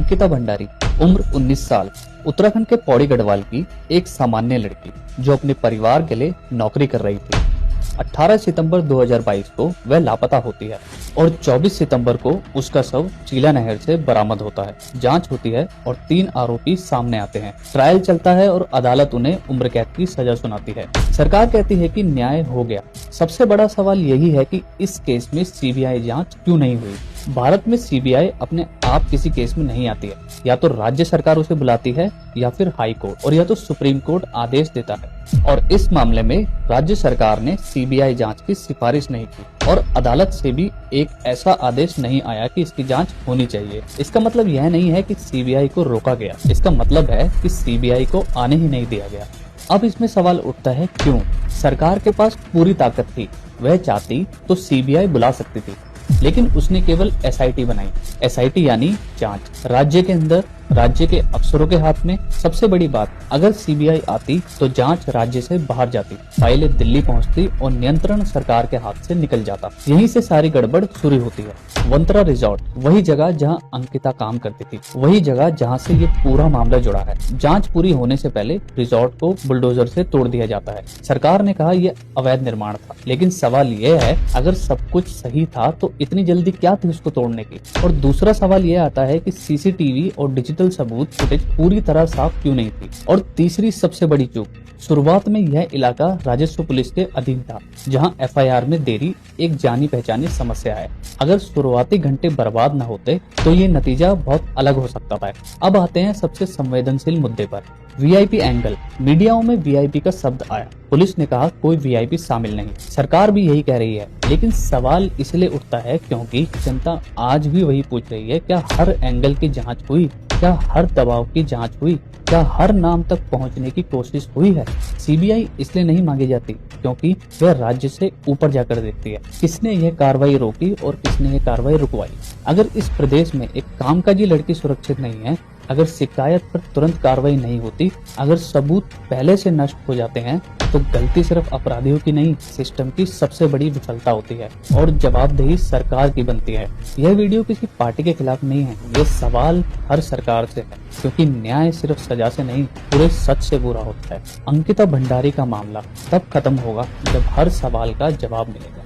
अंकिता भंडारी, उम्र 19 साल, उत्तराखंड के पौड़ी गढ़वाल की एक सामान्य लड़की जो अपने परिवार के लिए नौकरी कर रही थी। 18 सितंबर 2022 को वह लापता होती है और 24 सितंबर को उसका शव चीला नहर से बरामद होता है। जांच होती है और 3 आरोपी सामने आते हैं। ट्रायल चलता है और अदालत उन्हें उम्र कैद की सजा सुनाती है। सरकार कहती है कि न्याय हो गया। सबसे बड़ा सवाल यही है कि इस केस में सीबीआई जांच क्यों नहीं हुई। भारत में सीबीआई अपने आप किसी केस में नहीं आती है, या तो राज्य सरकार उसे बुलाती है या फिर हाई कोर्ट और या तो सुप्रीम कोर्ट आदेश देता है। और इस मामले में राज्य सरकार ने सीबीआई जांच की सिफारिश नहीं की और अदालत से भी एक ऐसा आदेश नहीं आया कि इसकी जांच होनी चाहिए। इसका मतलब यह नहीं है कि सीबीआई को रोका गया, इसका मतलब है कि सीबीआई को आने ही नहीं दिया गया। अब इसमें सवाल उठता है क्यों? सरकार के पास पूरी ताकत थी, वह चाहती तो सीबीआई बुला सकती थी, लेकिन उसने केवल एसआईटी बनाई। एसआईटी यानी जांच, राज्य के अंदर राज्य के अफसरों के हाथ में। सबसे बड़ी बात, अगर सीबीआई आती तो जांच राज्य से बाहर जाती, फाइलें दिल्ली पहुंचती और नियंत्रण सरकार के हाथ से निकल जाता। यहीं से सारी गड़बड़ शुरू होती है। वंतरा रिजॉर्ट, वही जगह जहां अंकिता काम करती थी, वही जगह जहां से ये पूरा मामला जुड़ा है। जांच पूरी होने से पहले रिजॉर्ट को बुलडोजर से तोड़ दिया जाता है। सरकार ने कहा यह अवैध निर्माण था, लेकिन सवाल यह है अगर सब कुछ सही था तो इतनी जल्दी क्या थी उसको तोड़ने की। और दूसरा सवाल यह आता है कि सीसीटीवी और डिजिटल सबूत फुटेज पूरी तरह साफ क्यों नहीं थी। और तीसरी सबसे बड़ी चूक, शुरुआत में यह इलाका राजस्व पुलिस के अधीन था, जहां एफआईआर में देरी एक जानी पहचानी समस्या है। अगर शुरुआती घंटे बर्बाद न होते तो ये नतीजा बहुत अलग हो सकता था। अब आते हैं सबसे संवेदनशील मुद्दे पर, वीआईपी एंगल। मीडियाओं में वीआईपी का शब्द आया, पुलिस ने कहा कोई वीआईपी शामिल नहीं, सरकार भी यही कह रही है। लेकिन सवाल इसलिए उठता है क्योंकि जनता आज भी वही पूछ रही है, क्या हर एंगल की जांच हुई? क्या हर दबाव की जांच हुई? क्या हर नाम तक पहुंचने की कोशिश हुई है? सीबीआई इसलिए नहीं मांगी जाती क्योंकि वह राज्य से ऊपर जाकर देखती है किसने यह कार्रवाई रोकी और किसने यह कार्रवाई रुकवाई। अगर इस प्रदेश में एक कामकाजी लड़की सुरक्षित नहीं है, अगर शिकायत पर तुरंत कार्रवाई नहीं होती, अगर सबूत पहले से नष्ट हो जाते हैं, तो गलती सिर्फ अपराधियों की नहीं, सिस्टम की सबसे बड़ी विफलता होती है और जवाबदेही सरकार की बनती है। यह वीडियो किसी पार्टी के खिलाफ नहीं है, यह सवाल हर सरकार से है, क्योंकि न्याय सिर्फ सजा से नहीं, पूरे सच से पूरा होता है। अंकिता भंडारी का मामला तब खत्म होगा जब हर सवाल का जवाब मिलेगा।